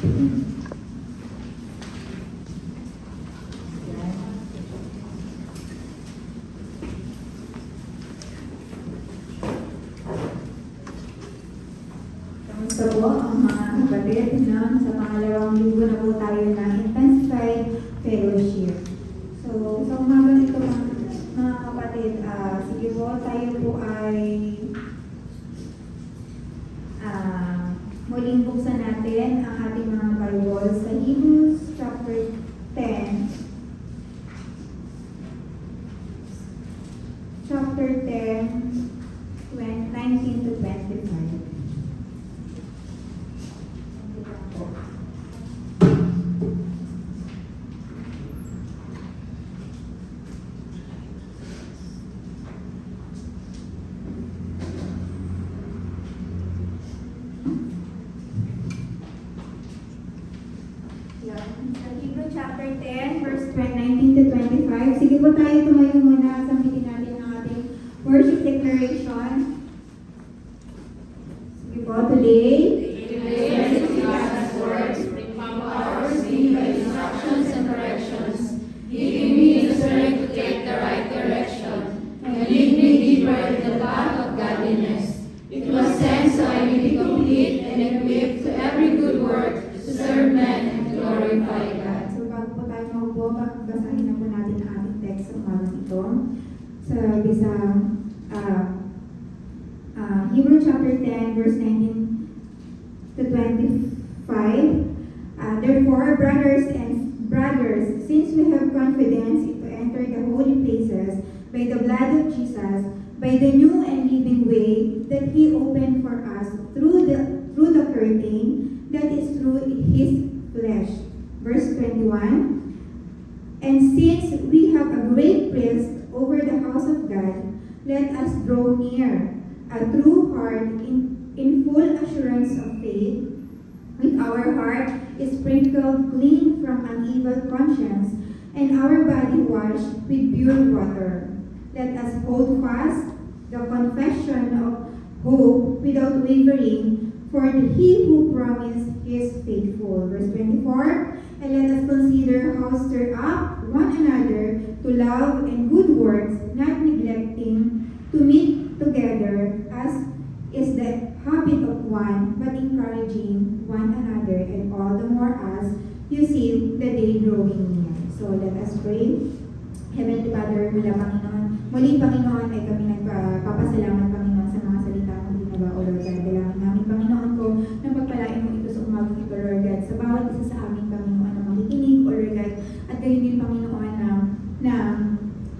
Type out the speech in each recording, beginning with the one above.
Kamusta po ang mga kapatid na sa pangalawang linggo na po tayo ng Intensified Fellowship. So, sa umaga nito mga kapatid, sige po, tayo po ay muling buksan natin ang ating mga Bible sa Hebrews chapter 10. Chapter 10, 19 to 25. Hebrews chapter 10, verse 19 to 25. Sige po tayo, tumayo muna. Sambitin natin ang ating worship declaration. Sige po, today, words bring powers me by instructions and corrections, giving me the strength to take the right direction, and lead me deeper in the path of godliness. It was sent so I may be complete and equipped to every good work to serve men and to glorify God. so bago po tayo maupo, basahin na po natin ang ating text sa umagang ito. Sabi sa Hebrews chapter 10, verse 19 to 25. Therefore, brothers, since we have confidence to enter the holy places by the blood of Jesus, by the new and living way that He opened for us through the curtain that is through His flesh. Verse 21. And since we have a great priest over the house of God, let us draw near a true heart in full assurance of faith, with our heart is sprinkled clean from an evil conscience, and our body washed with pure water. Let us hold fast the confession of hope without wavering, for He who promised is faithful. Verse 24, and let us consider how stir up one another to love and good works, not neglecting to meet together as is the habit of one, but encouraging one another, and all the more as you see the day drawing near. So let us pray. Heavenly Father, muli Panginoon ay kami nagpapasalamat Panginoon sa mga salita mo ginawa, O Lord God. Dalangin namin Panginoon ko na pagpalain mo ito sa umagang ito, Lord God, sa bawat isa sa amin Panginoon na makikinig, O Lord God, at gayon din Panginoon na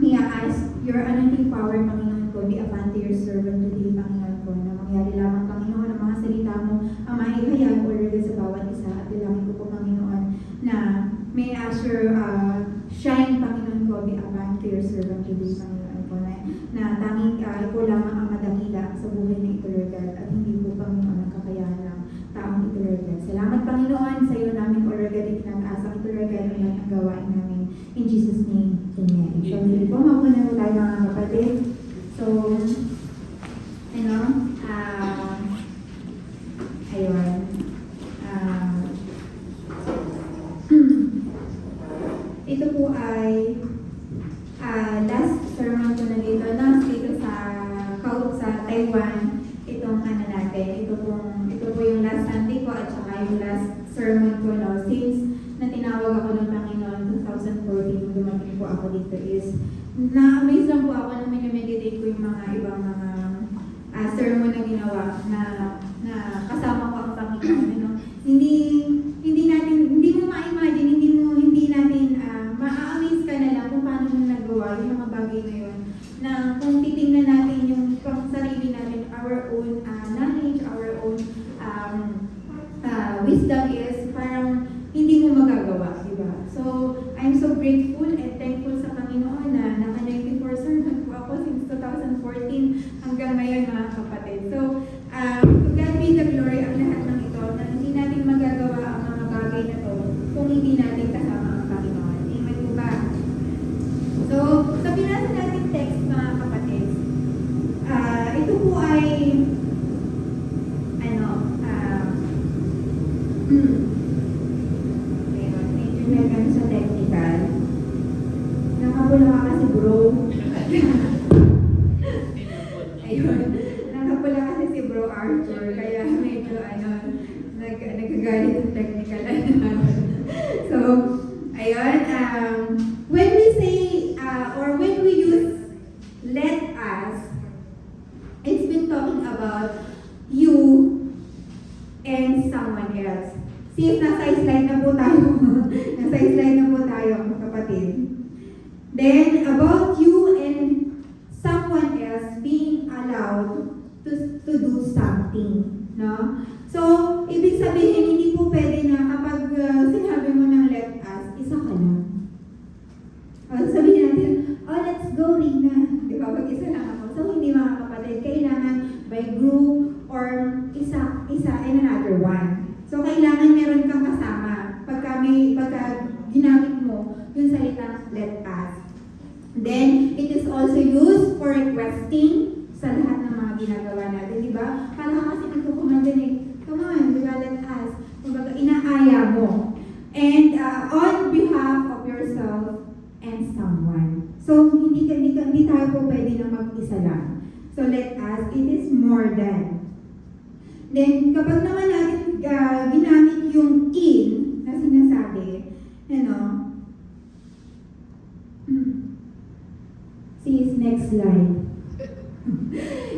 may ask your anointing power Panginoon ko, be upon to your servant today Panginoon ko, na mangyari lamang Panginoon ang mga salita mo ang maihayag, O Lord God, sa bawat isa. At dalangin ko po Panginoon na may assure shine Panginoon ko, be upon to your servant today Panginoon ko, na tanging ikaw lamang ang madakila sa buhay na ito, Lord God, at hindi po Panginoon ang kakayahan ng taong ito, Lord God. Salamat Panginoon sa iyo namin, O Lord God, itinataas ito, Lord God, ang lahat ng gawain namin. In Jesus' name, Amen. So, hindi po, mauna po tayo mga kapatid. So, ayun. Ito po ay last sermon ko na dito sa Taiwan. Itong natin. Ito po yung last Sunday ko at saka yung last sermon ko, no, since na tinawag ako ng Panginoon 2014 nung dumating po ako dito is na-amaze lang po ako na minimeditate ko yung mga ibang mga sermon na ginawa na kasama ko ang Panginoon. Ano? Hindi mo ma-imagine, hindi natin ma-amaze ka na lang kung paano mo nagawa yung mga bagay na yun. Na kung titingnan natin yung sarili natin, our own knowledge, our own wisdom is parang hindi mo magagawa, di ba? So, I'm so grateful and thankful sa Panginoon na naka-94 sermon po ako since 2014 hanggang ngayon mga kapatid. So, to God be the glory ang lahat ng ito na hindi natin magagawa ang mga bagay na to kung hindi natin kasama ang Panginoon. Amen po ba? So, sa binasa natin text mga kapatid, ito po ay ano sa technical. Nakapula ka kasi bro. Ayun. Nakapula kasi si bro Arthur. Kaya medyo nagagalit yung technical. So, ayun. When we say, or when we use let us, it's been talking about you and someone else. See if nasa slide na po tayo. Nasa slide na po tayo, mga kapatid. Then, about you and someone else being allowed to do something. No? So, ibig sabihin, hindi po pwede na kapag sinabi mo ng let us, isa ka lang. Sabihin natin, oh, let's go, Rina. Di ba? Pag-isa lang ako. So, hindi mga kapatid. Kailangan by group or isa and another one. So, kailangan meron kang kasama. Pagka ginamit mo yung salitang let us. Then, it is also used for requesting sa lahat ng mga ginagawa natin. Di ba? Parang kasi nagkukumanda come on, di ba? Let us. Kumbaga, inaaya mo. And on behalf of yourself, and someone. So, hindi tayo po pwede na mag-isa lang. So, let us, it is more than. Then, kapag naman natin ginamit yung in na sinasabi, see next slide.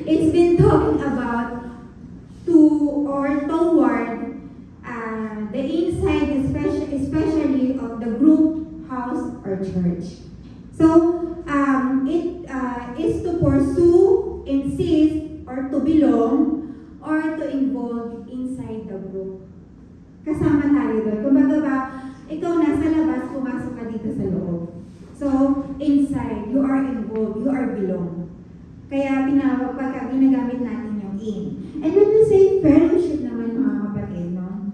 It's been talking about to or toward the inside, especially of the group, house, or church. So, it is to pursue, insist, or to belong, or to involve inside the group. Kasama tayo doon. Kumbaga ba, ikaw nasa labas, pumasok ka dito sa loob. So, inside, you are involved, you are belong. Kaya pagka ginagamit natin yung in. And when we say fellowship naman mga kapatid, no?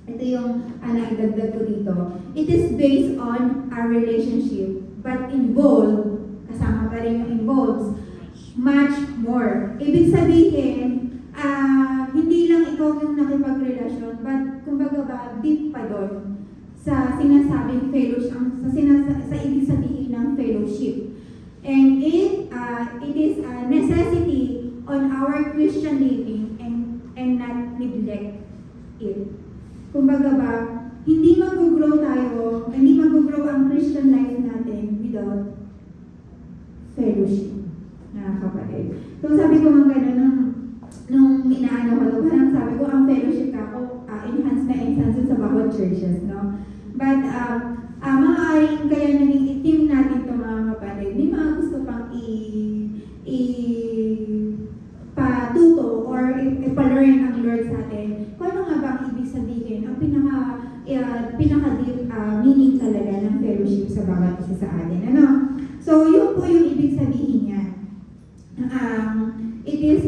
Ito yung idagdag ko dito. It is based on our relationship, but involved, kasama pa rin yung involves, much more. Ibig sabihin, hindi lang ikaw yung nakipagrelasyon, but kumbaga ba, deep pa doon sa sinasabing fellowship, sa ibig sabihin ng fellowship. And it is a necessity on our Christian living and not neglect it. Kumbaga ba, hindi mag-grow ang Christian life natin without fellowship. Kapatid. So sabi ko mga gano'n, nung inaano ko, parang sabi ko, ang fellowship ako, enhance sa bawat churches, no? But, maaaring kaya naging itim natin ito mga kapatid. May mga gusto pang patuto or ipalearn ang Lord sa atin. Kung ano nga ba ang ibig sabihin, ang pinaka-deep meaning talaga ng fellowship sa bawat isa sa atin. Ano? So, yun po yung ibig sabihin niya. It is,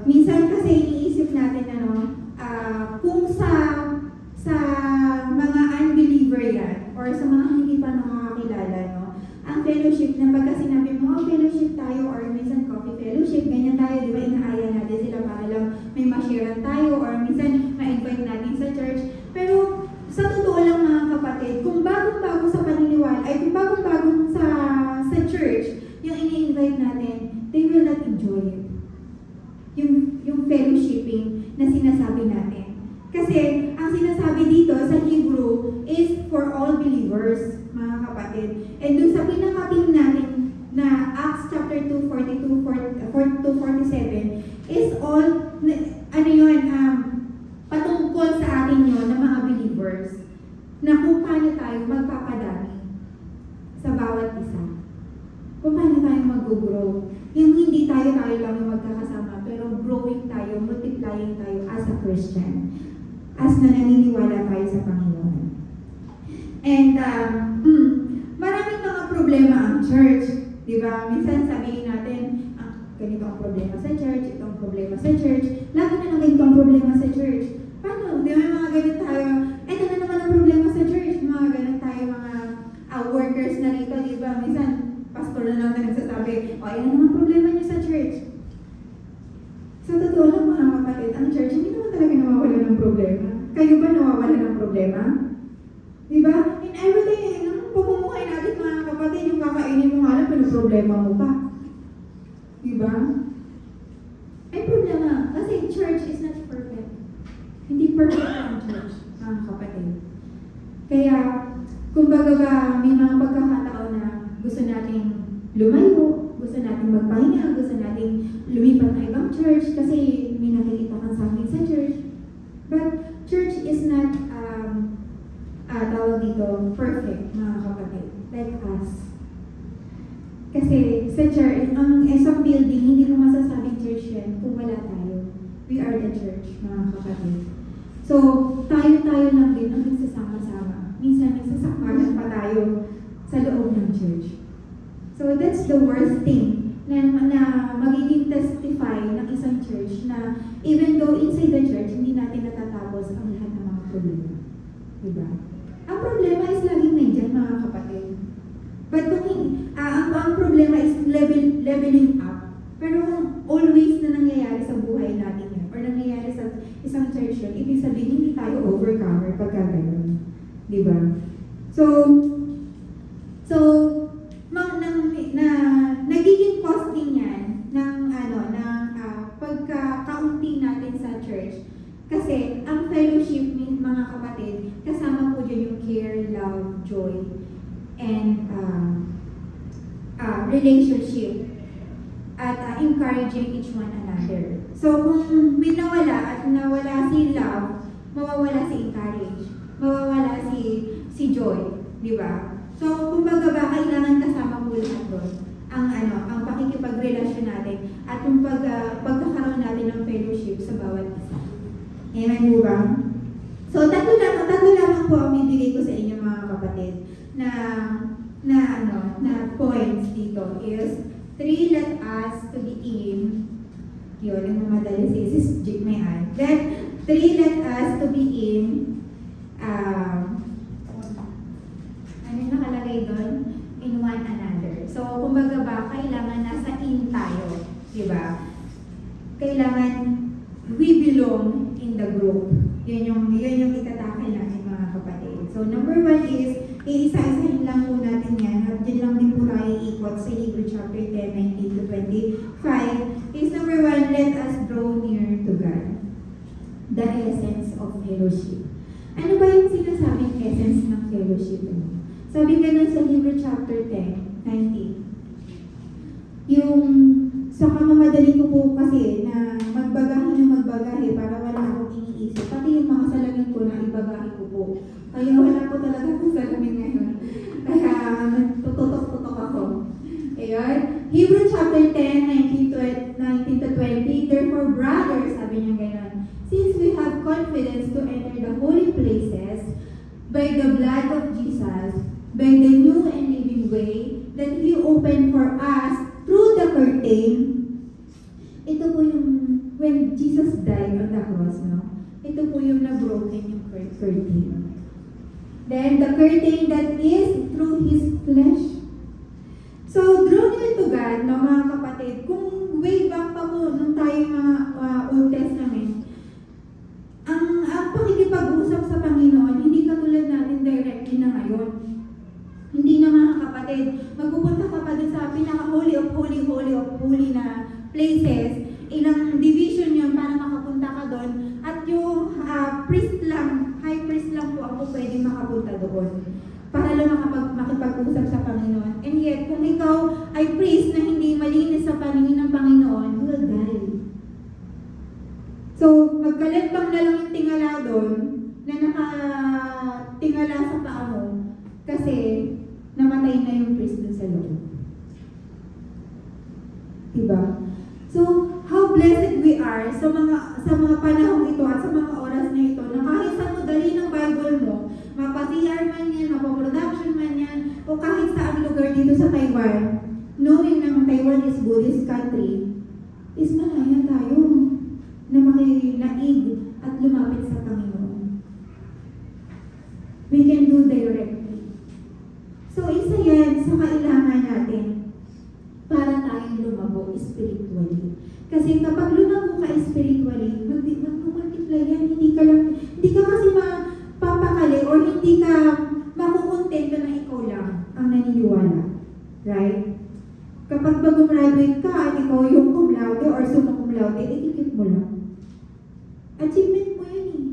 minsan kasi iniisip natin, kung sa mga unbeliever yan, or sa mga hindi pa nakakakilala, no, ang fellowship, na pagka sinabi mo, fellowship tayo, or minsan coffee fellowship, ganyan tayo, di ba, inaaya natin sila para lang may ma-sharean tayo, or minsan ma-invite natin sa church. Pero, sa totoo lang mga kapatid, kung bagong-bago sa paniniwala, ay kung bagong-bago sa church, yung ini-invite natin, they will not enjoy it. Yung fellowshipping na sinasabi natin. Kasi, ang sinasabi dito sa Hebrew is for all believers, mga kapatid. And dun sa pinaka-team natin na Acts chapter 2, 42 to 47 is all, patungkol sa atin yun na mga believers na kung paano tayo magpapadami sa bawat isa. Kung paano tayo mag-grow. Yung hindi tayo lang yung magkakasama, pero growing tayo, multiplying tayo as a Christian. As na naniniwala tayo sa Panginoon. And maraming mga problema ang church. Diba? Minsan sabihin natin, ganito ang problema sa church, itong problema sa church. Lagi na lang ganito ang problema sa church. Paano? Di ba mga ganito tayo? Ito na naman ang problema sa church. Mga ganito tayo, mga workers na rito, diba? Minsan, pastor na lang na nagsasabi, yan naman problema niyo sa church. Sa totoo lang mga kapatid, ang church hindi naman talaga nawawala ng problema. Kayo ba nawawala ng problema? problema? Diba? In everything, nung pamumuhay natin mga kapatid, yung kakainin mo nga lang, problema mo pa. Diba? Ay problema, kasi church is not perfect. Hindi perfect ang church, mga kapatid. Kaya, kumbaga ba, may mga pagkakataon na gusto nating lumayo, gusto nating magpahinga, gusto nating lumipat na ibang church kasi may nakikita kang something sa church. But church is not, tawag dito, perfect, mga kapatid, like us. Kasi sa church, ang isang building, hindi mo masasabing church yan kung wala tayo. We are the church, mga kapatid. So, tayo-tayo lang din ang nagsasama-sama. Minsan, nagsasakmagan pa tayo sa loob ng church. So, that's the worst thing na magiging testify ng isang church na even though inside the church, hindi natin natatapos ang lahat ng mga problema. Diba? Ang problema is laging nandiyan, mga kapatid. But kung ang problema is leveling up. Pero kung always na nangyayari sa buhay natin yan, or nangyayari sa isang church yun, ibig sabihin hindi tayo overcomer pagka gano'n. Diba? So nagiging costing yan ng pagkakaunti natin sa church. Kasi ang fellowship, mga kapatid, kasama po dyan yung care, love, joy, and relationship at encouraging each one another. So kung may nawala at nawala si love, mawawala si encourage, mawawala si joy, di ba? So kumbaga ba kailangan kasama po lahat doon ang pakikipagrelasyon natin at yung pagkakaroon natin ng fellowship sa bawat isa. Amen po ba? So tatlo lamang po ang bibigay ko sa inyo mga kapatid na points dito is 3, let us to be in. Yun, nagmamadali si Sis Jig may eye. Then, 3, let us to be in. Ano yung nakalagay doon? In one another. So, kumbaga ba, kailangan nasa in tayo. Diba? Kailangan we belong in the group. Yun yung itatakil natin mga kapatid. So, number 1 is, iisa-isahin lang po natin yan. At dyan lang din po tayo ikot sa Hebrews chapter 10, 19 to 25. Is number 1, let us draw near to God. The essence of fellowship. Ano ba yung sinasabing essence ng fellowship? Sabi ganun sa Hebrews chapter 10, 19. Yung sa kamamadali ko po kasi na magbagahe para wala akong iniisip. Pati yung mga salamin ko na ibagahe ko po. Kaya wala po talaga akong salamin ngayon. Kaya tututok-tutok ako. Ayun. Hebrews chapter 10, 19 to 20. Therefore, brothers, sabi niya gano'n, since we have confidence to enter the holy places by the blood of Jesus, by the new and living way that He opened for us through the curtain. Ito po yung when Jesus died on the cross, no? Ito po yung na-broken yung curtain. Then, the curtain that is through His flesh. So, draw near to God, no, mga kapatid, kung way back pa po, nung tayo mga Old Testament, ang pakikipag-usap sa Panginoon, hindi katulad natin directly na ngayon. Hindi na mga kapatid, magpupunta ka pa din sa pinaka-holy of holy na places, ilang division yun para makapunta ka doon, at yung priest lang, high priest lang po ako pwedeng makapunta doon para lang makipag-usap sa Panginoon. And yet, kung ikaw ay priest na hindi malinis sa paningin ng Panginoon, you will die. So, magkalagpang na lang yung tingala doon na nakatingala sa paa mo kasi namatay na yung priest doon sa loob. Diba? So, how blessed we are sa mga panahong ito at sa mga oras na ito na kahit sa dali ng Bible mo, mapa-PR man yan, mapa-production man yan, o kahit saang lugar dito sa Taiwan, knowing na Taiwan is Buddhist country, is malaya tayo na makinaig at lumapit sa Panginoon. We can do directly. So, isa yan sa kailangan natin para tayong lumago spiritually. Kasi kapag lumago ka spiritually, magmumultiply healthy, ikikip mo lang. Achievement mo yun eh.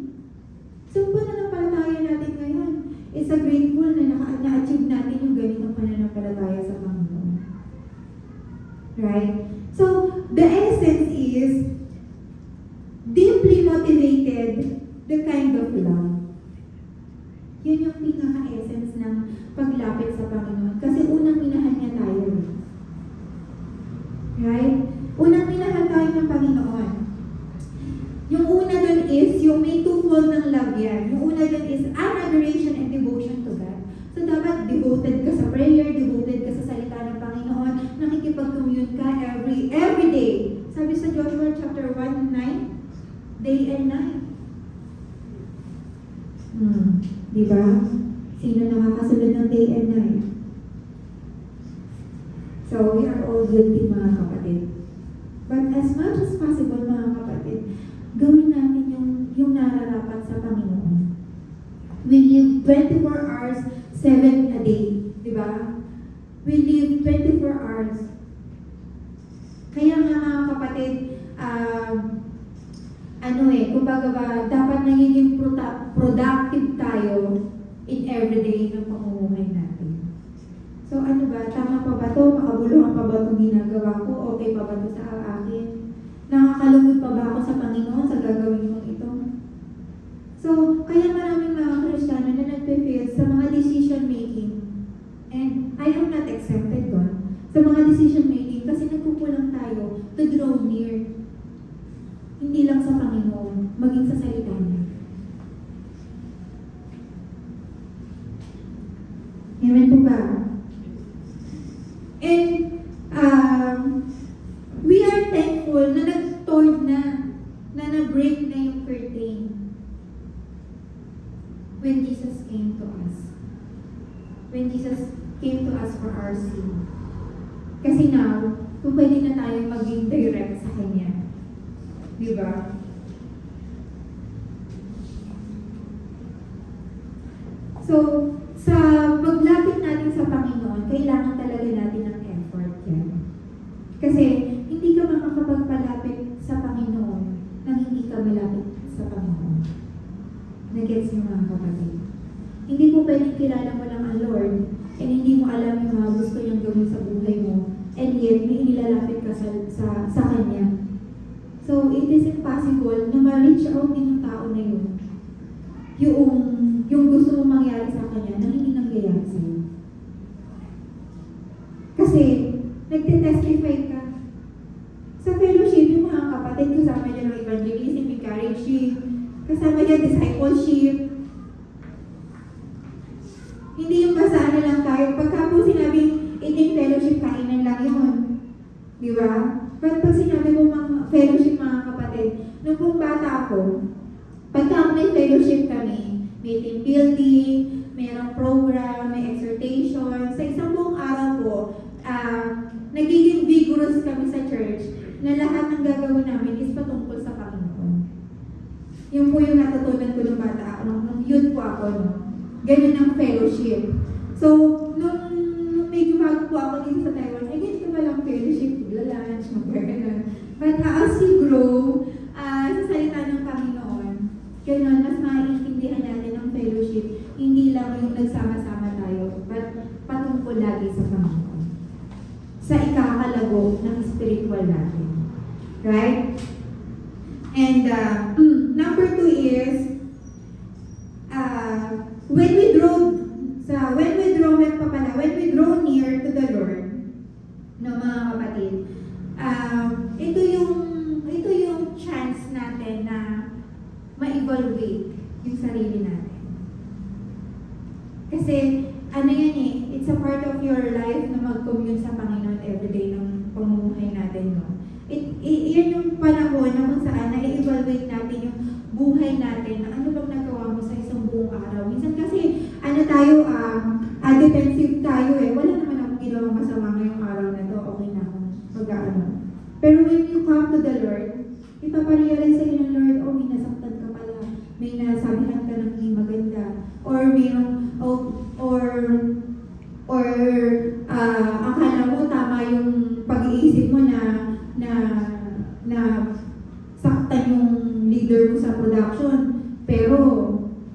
So, pananampalataya natin ngayon is a grateful na na-achieve natin yung ganitong pananampalataya sa Panginoon. Right? So, the essence is deeply motivated the kind of love. Yun yung pinaka-essence ng paglapit sa Panginoon. Kasi unang minahan niya tayo. Right? Unang minahan tayo ng Panginoon. Yung una dun is, yung may twofold ng love yan. Yung una dun is adoration and devotion to God. So dapat devoted ka sa prayer, devoted ka sa salita ng Panginoon, nakikipag-commune ka every day. Sabi sa Joshua chapter 1:9, day and night. Diba? Sino nakakasunod ng day and night? So, we are all guilty, mga kapatid. But as much as possible, mga kapatid, gawin natin yung nararapat sa Panginoon. We live 24 hours, 7 a day. Diba? We live 24 hours. Kaya nga, mga kapatid, kumbaga ba, dapat nagiging productive tayo in everyday ng pamumuhay natin. So ano ba, tama pa ba ito? Makabuluhan pa ba itong ginagawa ko? Okay pa ba ito sa akin? Nakakalungkot pa ba ako sa Panginoon sa gagawin kong ito? So, kaya maraming mga Kristiyano na nagpe-fail sa mga decision making. And I am not exempted doon. Sa mga decision making kasi nagkukulang tayo to draw near. Hindi lang sa Panginoon, maging sa salita niya. Amen po ba? And we are thankful na nag-torn na na-break na yung curtain when Jesus came to us. When Jesus came to us for our sin. Kasi now, kung pwede na tayo maging direct sa Kanya. Diba? So, sa paglapit natin sa Panginoon, kailangan talaga natin ng effort yan. Kasi, hindi ka makakapagpalapit sa Panginoon nang hindi ka malapit sa Panginoon. Nagets niyo, mga kapatid? Hindi mo pwedeng kilala mo lang ang Lord and hindi mo alam yung mga gusto niyang gawin sa buhay mo and yet may inilalapit ka sa Kanya. So, it is impossible na ma-reach out din yung tao na yun. Yung gusto mong mangyari sa kanya na hindi nangyayari sa'yo. Kasi, nagte-testify ka. Sa fellowship, yung mga kapatid, kasama niya ng evangelism, encouraging, kasama niya discipleship. Hindi yung basta na lang tayo. Pagka po sinabing eating fellowship, kainan lang yun. Di ba? But pag sinabi mo mga fellowship, mga kapatid, nung pong bata ako, pagka may fellowship kami, may team building, mayroong program, may exhortation, sa isang buong araw po, nagiging vigorous kami sa church na lahat ng gagawin namin is patungkol sa Panginoon. Yung po yung natutunan ko ng bata ako, nung youth po ako, no? Ganun ang fellowship. So, nung medyo bago po ako dito sa Taiwan, ganito ba lang fellowship, lunch, mag-ganun. But as you grow, sa salita ng Panginoon, ganun, mas maiintindihan natin ang fellowship, hindi lang yung nagsama-sama tayo, but patungkol lagi sa Panginoon. Sa ikakalago ng spiritual natin. Right? And number 2 is, when we draw near to the Lord, no, mga kapatid, ito yung chance natin na ma-evaluate yung sarili natin. Kasi, ano yan eh, it's a part of your life na mag-commune sa Panginoon everyday ng pamumuhay natin, no? Yan yung panahon na kung saan na-evaluate natin yung buhay natin, na ano bang nagawa mo sa isang buong araw. Minsan kasi, defensive tayo eh. Wala naman akong ginawang masama ngayong araw na to. Okay na ako. Mag-ano. Pero when you come to the Lord, ipaparealize sa'yo ng Lord, oh, may nasaktan ka pala. May nasabihan ka ng hindi maganda. Or akala mo tama yung pag-iisip mo na leader mo sa production. Pero,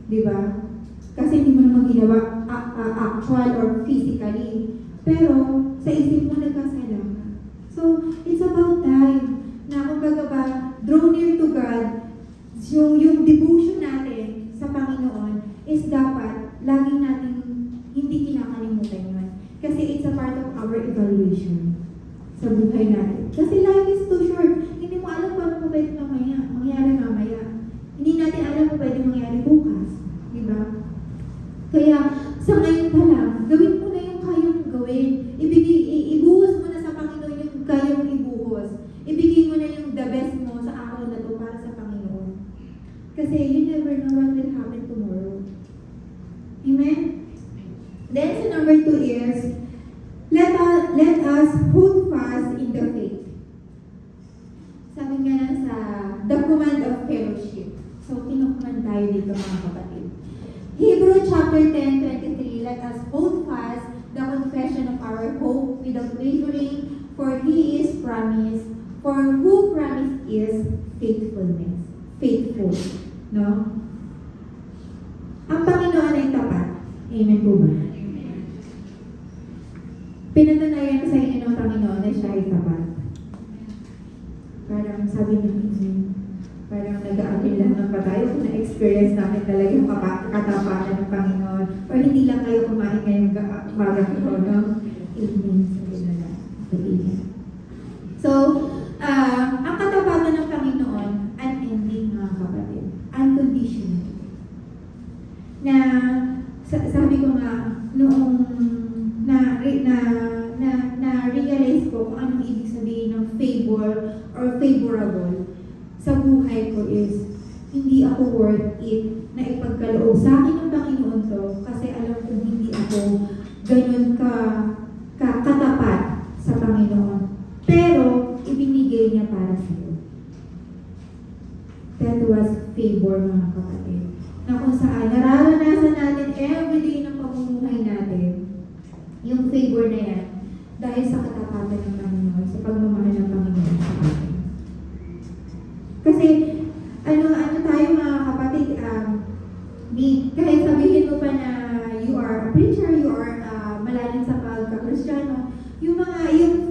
di ba? Kasi hindi mo naman ginawa actual or physically. Pero, sa isip mo nagkasala ka. So, it's about time na kumbaga ba, draw near to God, yung devotion natin sa Panginoon is dapat lagi natin hindi kinakalimutan yun. Kasi it's a part of our evaluation sa buhay natin. Kasi life is too short. Hindi mo alam kung ano po pwede mangyari mamaya. Hindi natin alam kung pwede mangyari bukas. Di ba? Kaya, sa ngayon pa lang, gawin mo na yung kayang gawin. Ibuhos mo na sa Panginoon yung kayang ibuhos. Ibigay mo na yung the best mo sa araw na to para sa Panginoon. Kasi you never know what will happen tomorrow. Amen? Then, so number 2 is, let us hold fast in the faith. Sabi nga lang sa the command of fellowship. So, kinukuman tayo dito mga kapatid. Hebrew chapter 10:23, let us hold fast the confession of our hope without wavering, for He is promised, for who promised is faithful. No? Ang Panginoon ay tapat. Amen po ba? Pinatunayan ko sa inyo ng Panginoon na siya ay tapat. Parang sabi niyo, parang nag-aamin lang ng patayo kung na-experience namin talaga yung katapatan ng Panginoon. Or hindi lang kayo kumain ngayong umaga ko, no? Amen. Amen. So, ang katapatan ng Panginoon, unending mga kapatid. Unconditional. Na, sabi ko nga, noong na-realize ko kung anong ibig sabihin ng favor or favorable sa buhay ko is hindi ako worth it na ipagkaloob sa akin ng Panginoon to kasi alam ko hindi ako ganun katapat sa Panginoon. Pero ibinigay niya para sa iyo. That was favor mga kapatid. Na kung saan nararanasan natin everyday ng pamumuhay natin yung favor na yan dahil sa katapatan ng Panginoon, sa pagmamahal ng Panginoon sa atin. Kasi, ano tayo mga kapatid, kahit sabihin mo pa na you are a preacher, you are malalim sa pagka-Kristiyano, yung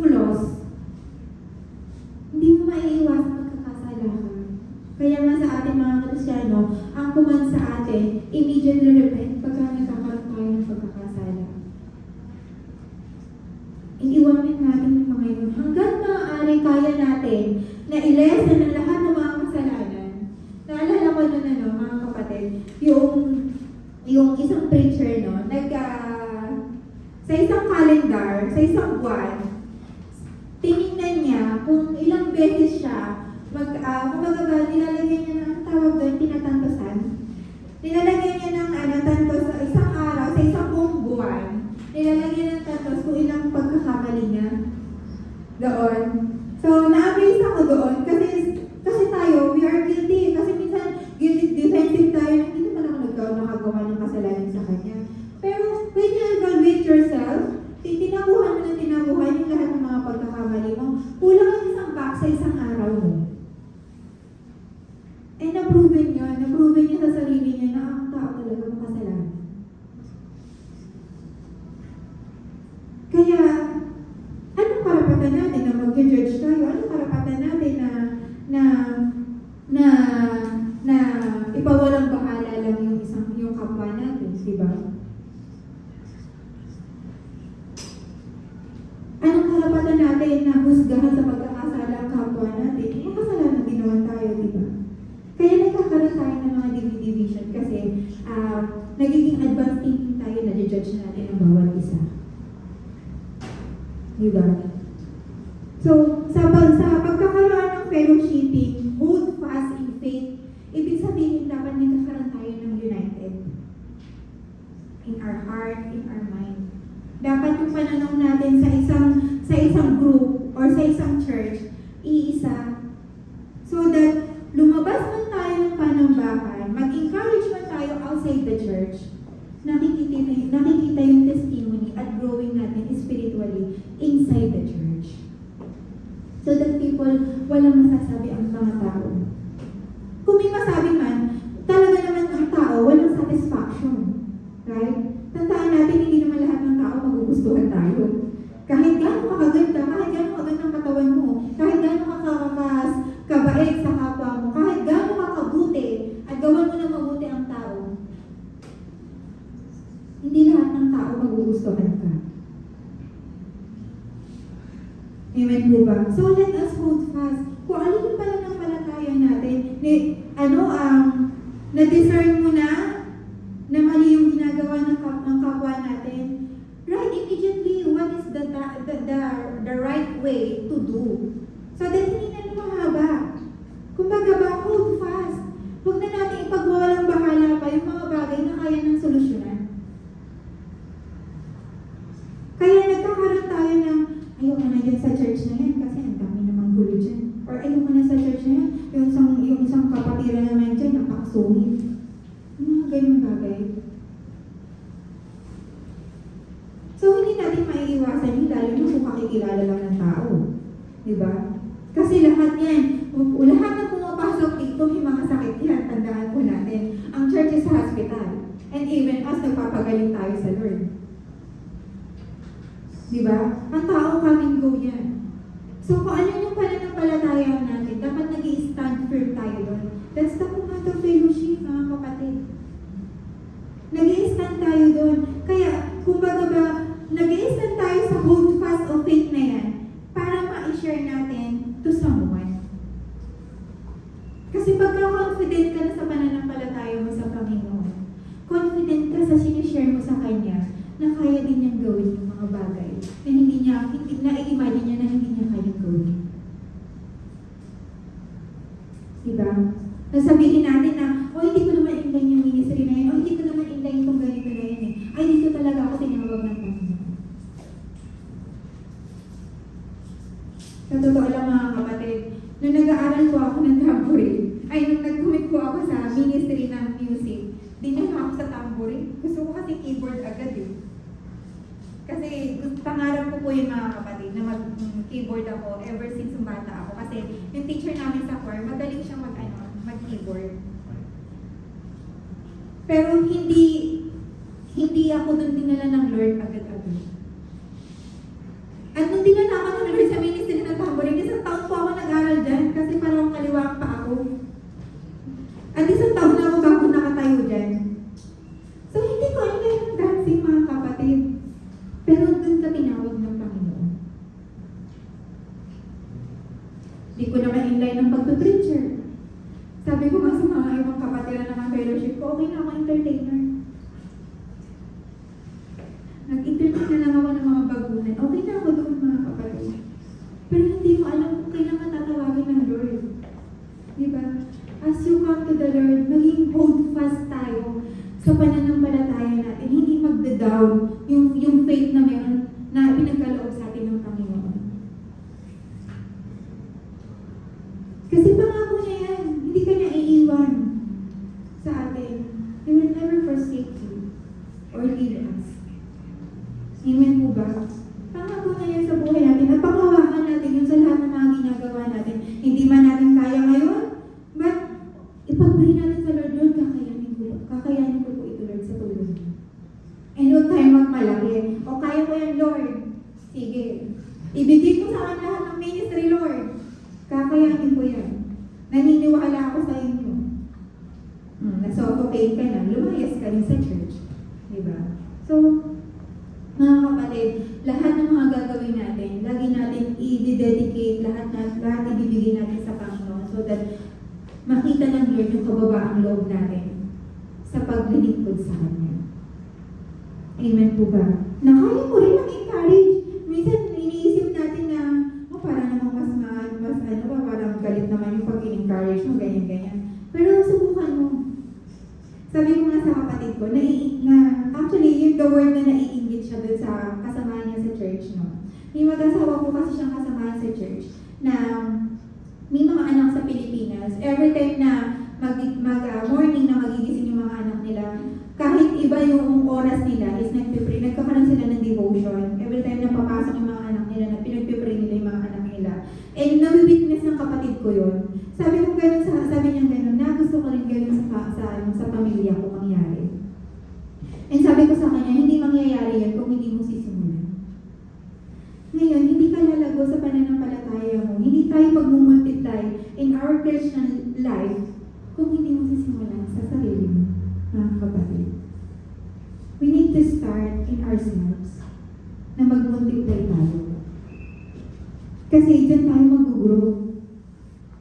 flaws, hindi mo maiiwasan magkakasala ka. Kaya nga sa ating mga Kristiyano, ang command sa atin, immediately repent pagka nagkakaroon tayo ng pagkakasala. Iniwanan natin yung mga yun. Hanggang maaari kaya natin na i-lessen ang lahat ng mga kasalanan. Naalala ko nun, mga kapatid, yung isang preacher, no, sa isang calendar, sa isang buwan, tinignan niya kung ilang beses siya, nilalagyan niya ng tawag doon, tinatantosan. Nilalagyan niya ng tantos sa isang araw, sa isang buong buwan. Nilalagyan ng tantos kung ilang pagkakamali niya doon. So, na-amaze ako doon kasi tayo, we are guilty. Kasi minsan, guilty defensive tayo. Hindi naman ako nakagawa ng kasalanan sa kanya. Pero, when you evaluate yourself, tinabuhan mo yung lahat ng mga pagkakamali mo. Kulang ang isang box sa isang araw mo. Eh, na-proven niya sa sarili niya na ang tao talaga makasalanan. Kaya, anong karapatan natin na mag-judge tayo? Anong karapatan natin na ipawalang bahala lang yung kapwa natin, di ba? Anong karapatan natin na husgahan sa pagkakasala ang kapwa natin? Yung kasalanan ginawa tayo, di ba? Kaya nagkakaroon tayo ng mga division kasi nagiging advanced thinking tayo na judge natin ang bawat isa. Diba? So, sa pagkakaroon ng fellowshipping, hold fast in faith, ibig sabihin dapat nagkakaroon tayo ng united. In our heart, in our mind. Dapat yung pananaw natin sa isang group or sa isang church, iisa. So that lumabas man tayo ng panambahan, mag-encourage man tayo outside the church, nakikita yung testimony at growing natin spiritually inside the church. So that people, walang masasabi ang mga tao. Kung may magugustuhan ka. Amen po ba? So let us hold fast. Kung ano yung pananampalataya natin, na-discern mo na mali yung ginagawa ng kapwa natin, right, immediately, what is the right way to do? So that hindi na lumahaba. Kumbaga ba, hold fast. Huwag na natin ipagwawalang bahala pa yung mga bagay na kaya ng solusyonan. Kaya nagkakaroon tayo ng, ayoko na dyan sa church na yan kasi ang dami namang gulo dyan. Or ayoko na sa church na yan, yung isang kapatiran naman dyan, napakasungit. Mga ganyung bagay. So, hindi natin maiiwasan yung lalo na kung kakikilala lang ng tao. Diba? Kasi lahat yan, lahat na pumapasok dito, may mga sakit yan, tandaan po natin. Ang church is hospital. And even us, nagpapagaling tayo sa Lord. Diba? Ang tao come and go yan. So, kung ano yung pananampalataya natin, dapat nag-i-stand firm tayo doon. That's the command of fellowship, mga kapatid. Nag-i-stand tayo doon. Kaya, kumbaga ba, nag-i-stand tayo sa hold fast of faith na yan para ma-share natin to someone. Kasi pagka-confident ka na sa pananampalataya mo sa Panginoon, confident ka sa sinishare mo sa Kanya na kaya din niyang gawin yung mga bagay na na-imagine niya na hindi niya kayang gawin. Diba? Nasabihin natin na, hindi ko naman inday yung ministry na yan, hindi ko naman inday itong ganito na yan eh. Ay, dito talaga ako tinawag ng Panginoon. Sa totoo lang mga kapatid, nung nag-aaral po ako ng tambourine, nung nag-commit po ako sa ministry ng music, dinala ako sa tambourine. Gusto ko kasi keyboard agad eh. Kasi pangarap ko po yung mga kapatid na mag-keyboard ako ever since bata ako. Kasi yung teacher namin sa choir, magaling siya mag-keyboard. Pero hindi ako dun dinala ng Lord agad-agad. At nung dinala ako ng Lord sa ministry ng tambourine, isang taon po ako nag-aral dyan kasi parang kaliwaan pa ako. At isang taon na ako bago nakatayo dyan. So hindi ko alam yung dancing mga kapatid. Pero dun ka tinawag ng Panginoon. Di ko naman inlay ng pagtupreacher. Sabi ko nga sa mga ibang kapatiran ng fellowship ko, okay na ako entertainer. Nag-entertain na lang ako ng mga bagunan. Okay na ako doon mga kapatid. Pero hindi ko alam kung kailangan tatawagin ng Lord. Diba? As you come to the Lord, maging hold fast tayo sa pananampalataya natin. Hindi magda-down yung faith na meron na pinagkaloob sa atin ng Panginoon. Kasi pangako niya yan. Hindi ka niya iiwan sa atin. He will never forsake you or leave us. Amen po ba? Pangako na yan sa buhay natin. At panghawakan natin yun sa lahat ng mga ginagawa natin. Hindi man natin kaya ngayon, but ipag-pray natin sa Lord, Lord, kakayanin ko po ito, Lord, sa tulong niyo. And huwag tayo magmalaki. O kaya ko yan, Lord. Sige. Ibigay ko sa akin lahat ng ministry, Lord. Kakayanin ko yan. Naniniwala ako sa inyo. Nasuffocate ka na, lumayas ka rin sa church. Diba? So, mga kapatid, lahat ng mga gagawin natin, lagi natin i-dedicate, lahat ibibigay natin sa Panginoon so that makita ng Lord yung kababaang loob natin sa paglilingkod sa Kanya. Amen po ba? Na kaya mo rin mag-encourage. Minsan, iniisip natin na, parang namang parang galit naman yung pag-encourage mo, ganyan-ganyan. Pero subukan mo. Sabi ko nga sa kapatid ko, actually, yung the word na naiinggit siya doon sa kasama niya sa church, no? May mag-asawa ko kasi siyang kasama sa church na may mga anak sa Pilipinas. Every time na morning na magigising yung mga anak nila, kahit iba yung oras nila is nagpipray, nagkakaroon sila ng devotion. Every time na papasok yung mga anak nila, na pinagpipray nila yung mga anak nila. And nawi-witness ng kapatid ko yun. Sabi niya gano'n, na gusto ko rin gawin sa pamilya ko mangyari. And sabi ko sa kanya, hindi mangyayari yan kung hindi mo sisimulan. Ngayon, hindi ka lalago sa pananampalataya mo. Hindi tayo mag-multiply in our Christian life kung hindi mo sisimulan sa sarili mo, mga kapatid. We need to start start in ourselves na mag-multiply tayo. Kasi dyan tayo mag-grow.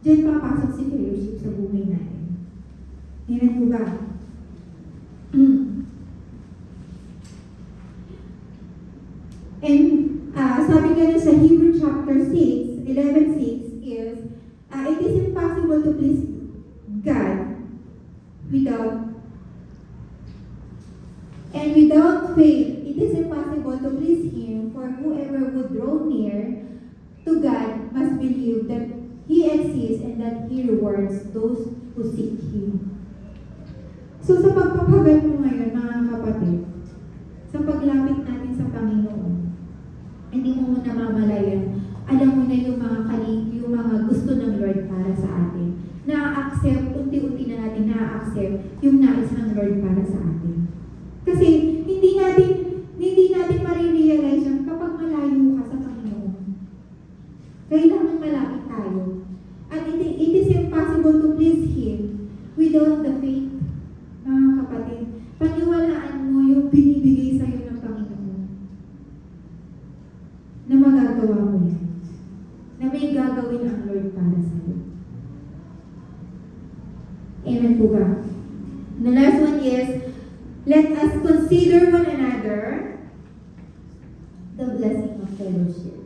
Dyan papasok si fellowship sa buhay natin. Amen po ba? And sabi nga sa Hebrew chapter 6, 11:6 is, it is impossible to please God without faith. It is impossible to please Him, for whoever would draw near to God must believe that He exists and that He rewards those who seek Him. So sa pagpapagal mo ngayon, mga kapatid, sa paglapit natin sa Panginoon, hindi mo muna mamalayan, alam mo na yung mga gusto ng Lord para sa atin. Na-accept, unti-unti na natin na-accept yung nais ng Lord para sa atin. Kasi hindi natin marirealize yan kapag malayo ka sa Panginoon. Kailangan malapit tayo. At it is impossible to please Him without the faith. Mga kapatid, paniwalaan mo yung binibigay sa'yo ng Panginoon. Na magagawa mo yan. Na may gagawin ang Lord para sa'yo. Amen po ba? The last one is, let us consider one another the blessing of fellowship.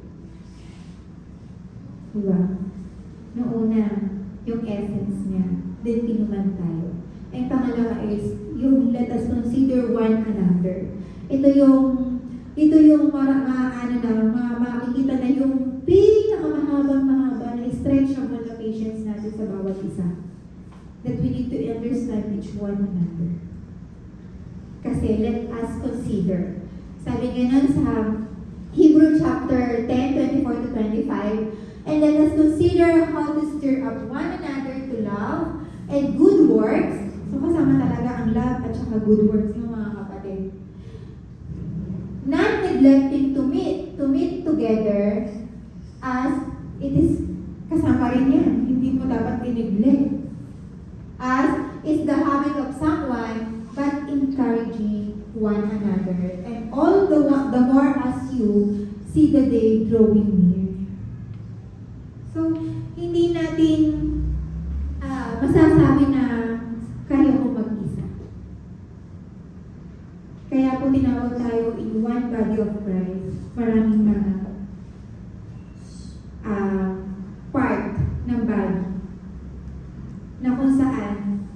Diba? Noong una, yung essence niya, then tinuman tayo. And pangalawa is, yung let us consider one another. Ito yung makikita na yung mahaba na stretchable na patience natin sa bawat isa. That we need to understand each one another. Kasi let us consider. Sabi nga nun sa Hebrew chapter 10, 24 to 25, and let us consider how to stir up one another to love and good works. So kasama talaga ang love at saka good works ng mga kapatid. Not neglecting to meet together as it is, kasama rin yan. Hindi mo dapat i-neglect. As is the habit of someone, but encouraging one another. And all the more as you see the day drawing near. So, hindi natin masasabi na kaya mo mag-isa. Kaya po tinawag tayo in one body of Christ. Maraming mga part ng body na kung saan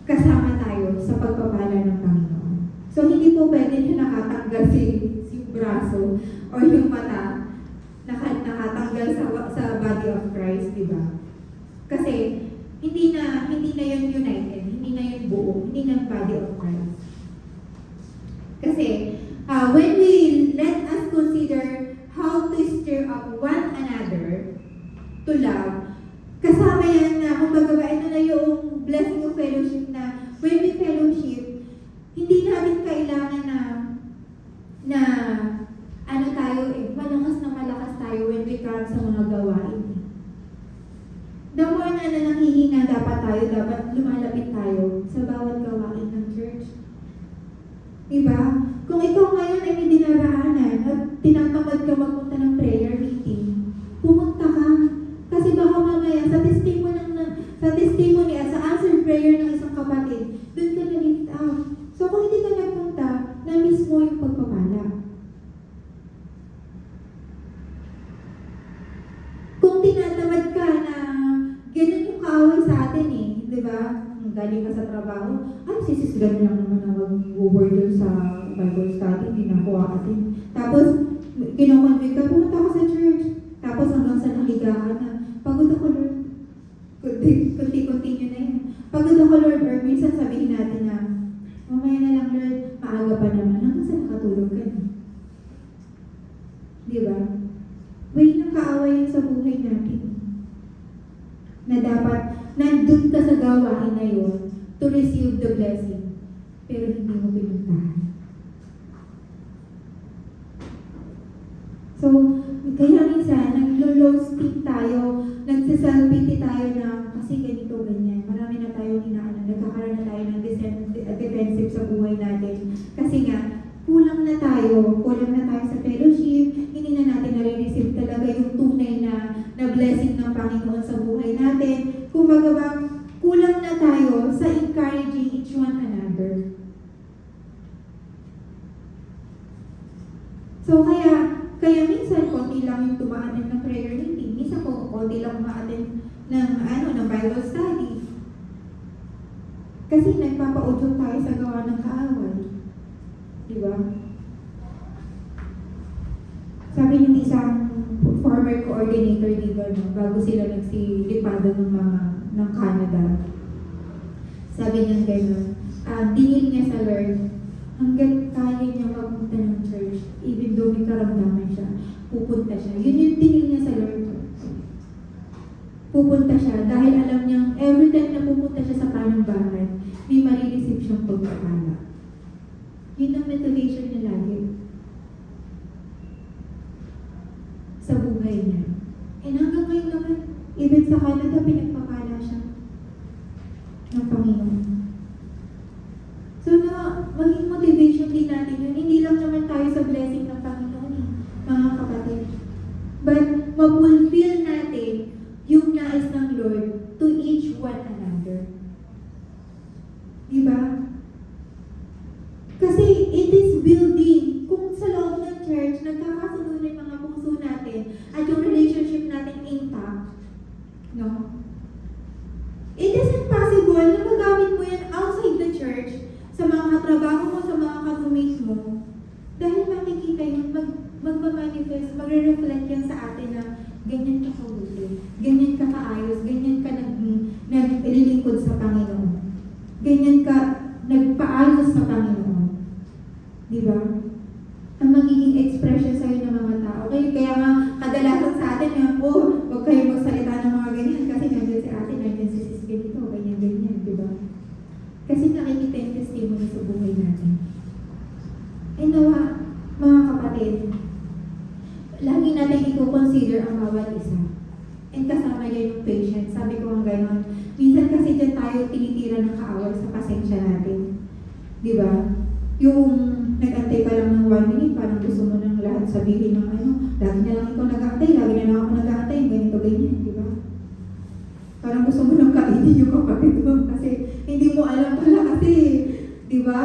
kasama tayo sa pagpapala ng Panginoon. So, hindi po pwede na nakatanggal si braso o yung mata nakatanggal sa body of Christ, di ba? Kasi, hindi na yun united, hindi na yun buo, hindi na body of Christ. Kasi, when we let us consider how to stir up one another to love, kasama yan na, kung ito na yung blessing of fellowship na when we fellowship, hindi natin kailangan na malakas tayo when we come sa mga gawain. The more na nanghihina dapat lumalapit tayo sa bawat gawain ng church. Diba? Kung ikaw ngayon ay may dinaraanan at tinatamad ka magpunta ng prayer meeting, pumunta ka. Kasi baka mamaya sa testimony at sa answered prayer ng isang kapatid, doon ka na-lift out. So kung hindi ka nagpunta, na-miss mo yung pagpapala. Kung tinatamad ka na ganun yung kaaway sa atin di ba? Galing ka sa trabaho, sisisgan lang naman na mag-word dun sa Bible study, hindi na ako aatin. Tapos, kinoconvict ka, pumunta ka sa church. Tapos hanggang sa nahiga ka na, pagod ako, Lord. Continue na yun. Pagod ako, Lord, or minsan sabihin natin na, mamaya na lang, Lord, maaga pa naman. Hanggang sa nakatulog ka na. Di ba? May nakaaway yun sa buhay natin. Na dapat, nandun ka sa gawain na yun to receive the blessing. Pero hindi mo pinuntahan. So, kaya minsan, naglo-low speed tayo, nagsiself-pity tayo na kasi ganito, ganyan. Marami na tayong nagkakaroon na tayo ng defensive sa buhay natin. Kasi nga, kulang na tayo sa fellowship, hindi na natin nare-receive talaga yung tunay na blessing ng Panginoon sa buhay natin. Kumbaga ba, kulang na tayo sa encouraging each one another. So kaya minsan konti lang yung tumaanin ng prayer meeting, minsan konti lang umaatin ng Bible study. Kasi nagpapaudyok tayo sa gawa ng kaaway. Diba? Sabi ng isang former coordinator dito, bago sila nagsilipada ng Canada, sabi niya gano'n, dinil niya sa Lord, hanggat kaya niya magpunta ng church, even though may karamdaman siya, pupunta siya. Yun yung dinil niya sa Lord. Pupunta siya dahil alam niyang every time na pupunta siya sa panambahan, may marireceive siyang pagpapala. Yun ang motivation niya lagi sa buhay niya. And hanggang ngayon naman, even sa Canada, pinagpapala siya ng Panginoon. So maging motivation din natin yun. Hindi lang naman tayo sa blessing ng Panginoon, mga kapatid. But ma-fulfill natin yung nais ng Lord to each one another. Diba? Kasi it is building. Kung sa loob ng church, nagkakasunod yung mga puso natin at yung relationship natin intact, no? It isn't possible na magamit mo yan outside the church, sa mga katrabaho mo, sa mga ka-roommate mo, dahil makikita yun, magmamanifest, magre-reflect yan sa atin na ganyan ka kabuti, ganyan ka kaayos, ganyan ka naglilingkod sa Panginoon. Ganyan ka nagpaayos sa Panginoon. Diba? Ang magiging expression sa'yo ng mga tao. Kaya nga, kadalasan sa atin yung, huwag kayong magsalita ng mga ganyan kasi nandiyan si ate, nandiyan si sis ganito, ganyan, diba? Kasi nakikita yung testimony sa buhay natin. And nawa, mga kapatid, lagi natin i-consider ang bawat isa. And kasama niya yung patience. Sabi ko ang gano'n. Minsan kasi dyan tayo tinitira ng kaaway sa pasensya natin. Diba? Yung nag-antay ka lang ng 1 minute, parang gusto mo nang lahat sabihin ng lagi na lang ikaw nag-aantay, lagi na lang ako nag-aantay, ganito, ganyan, diba? Parang gusto mo nang kainin yung kapatid mo kasi hindi mo alam pala kasi, diba?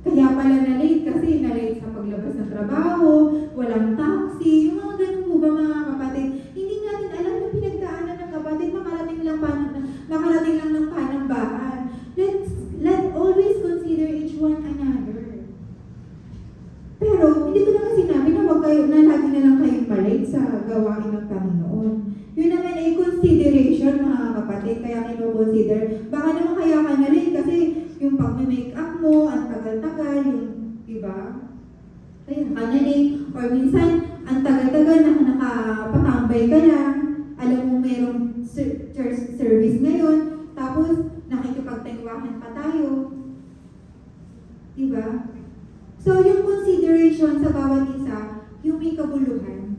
Kaya pala na-late kasi na-late sa paglabas ng trabaho, walang taxi, yung mga ganun po ba mga kapatid? Hindi natin alam yung pinagdaanan ng kapatid, makarating lang ng panambahan. Let's always consider each one another. Pero, hindi ko naman sinabi na lagi na lang kayong malate sa gawain ng Panginoon. Yun naman ay consideration mga kapatid, kaya kino-consider. Baka naman kaya ka na rin kasi yung pag-make up mo, ang tagal-tagal, yung, diba? Kaya ka na rin. Or minsan, ang tagal-tagal na nakapatambay ka lang, alam mo merong church service ngayon, tapos nakikipagtaywahan pa tayo. Diba? So, yung consideration sa bawat isa, yung may kabuluhan.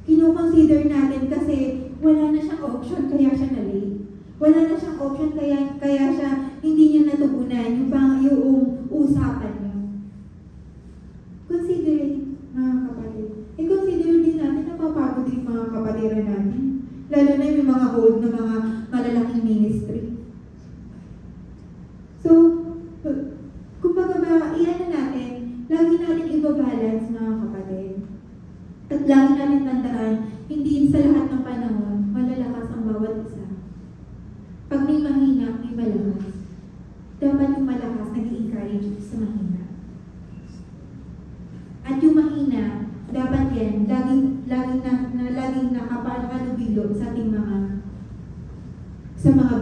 Kino-consider natin kasi wala na siyang option kaya siya na-late. Wala na siyang option kaya siya hindi niya natugunan yung usapan niyo. Consider mga kapatid. Consider din natin na papagod din mga kapatiran natin. Lalo na yung mga old na mga malalaking ministry. So, kumbaga ba, iyan natin, lagi natin ibabalance mga kapatid. At lagi natin tandaan, hindi sa lahat ng panahon, malalakas ang bawat isa. Pag may mahina, may malakas. Dapat yung malakas nag-i-encourage sa mahina. At yung mahina, dapat yan, laging nakapahalubilo sa ating mga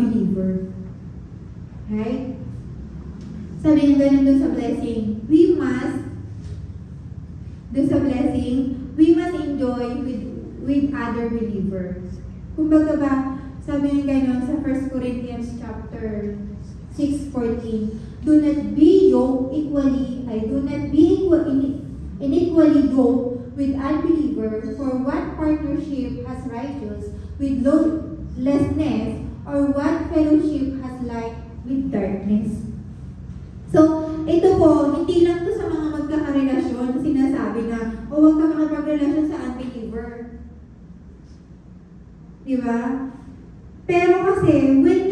believer. Right? Sabi nga ganun doon sa blessing, we must enjoy with other believers. Kumbaga ba, sabi nga ganun sa 1 Corinthians chapter 6:14, do not be unequally yoked with unbelievers, for what partnership has righteous with lawlessness, or what fellowship has light with darkness? So, ito po, hindi lang to sa mga karelasyon na sinasabi na, o huwag ka makipagrelasyon sa unbeliever. Di ba? Pero kasi, when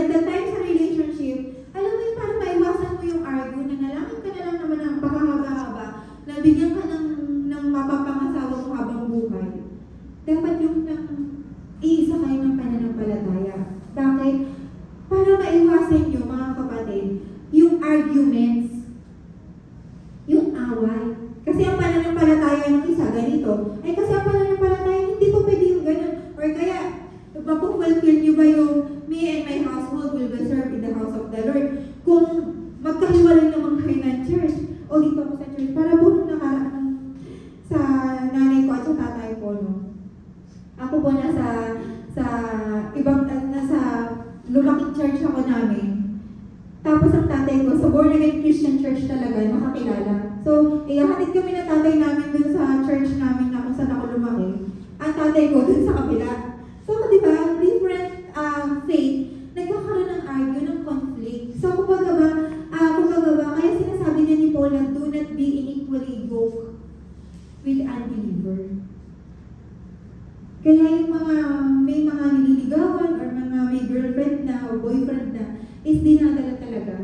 the time sa relationship, alam mo yung parang maiwasan mo yung argue, nanalangin ka na lang naman ng pakahaba-haba, na bigyan ka ng mapapangasawa mo habang buhay. Dapat yung iisa kayo ng pananampalataya. Bakit? Para maiwasan nyo, mga kapatid, yung arguments, yung away. Kasi ang pananampalataya ng isa, ganito. Ay kasi ang pananampalataya, hindi po pwede yung ganun. Or kaya, mapufulfill nyo ba yung me and my household will be served in the house of the Lord? Kung magkahiwalay naman kayo ng church, o dito ako sa church, para po nung nakaraan sa nanay ko at sa tatay ko, no? Ako po nasa lumaking church ako namin. Tapos ang tatay ko, sa born again Christian church talaga, nakakilala. So, ihahatid kami na tatay namin dun sa church namin na kung saan ako lumaki. Ang tatay ko dun sa kabila. So, di ba, different faith, nagkakaroon ng argue, ng conflict. So, kumbaga ba, kaya sinasabi niya ni Paul na do not be unequally yoked with unbeliever. Kaya yung may mga nililigawan or mga may girlfriend na o boyfriend na is dinadala talaga.